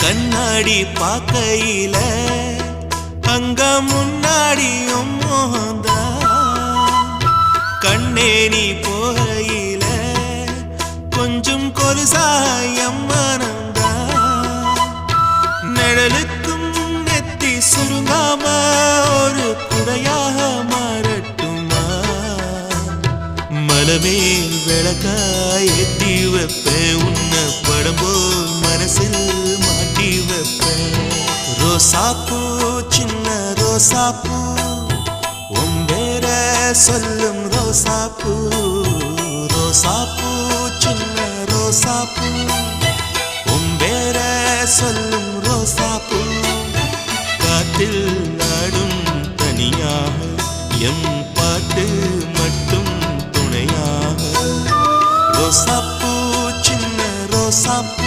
கண்ணாடி பார்க்கையில அங்க முன்னாடியும் மோகந்தா கண்ணே நீ போகையில கொஞ்சம் கொலுசாயம் மனந்தா நிழலுக்கும் நெத்தி சுருங்காம ஒரு குடையாக மாறட்டுமா மலமேல் விளக்காய் ஏத்தி வைப்பேன் உன்னை படம் போல் மனசில் மாட்டி வைப்பேன் ரோசாப்பூ சின்ன ரோசாப்பூ உம்பேர சொல்லும் ரோசாப்பூ ரோசாப்பூ சின்ன ரோசாப்பூ உம்பேர சொல்லும் ரோசாப்பூ காற்றில் நாடும் தனியாக எம் பாட்டு மட்டும் துணையாக ரோசாப்பூ சின்ன ரோசாப்பூ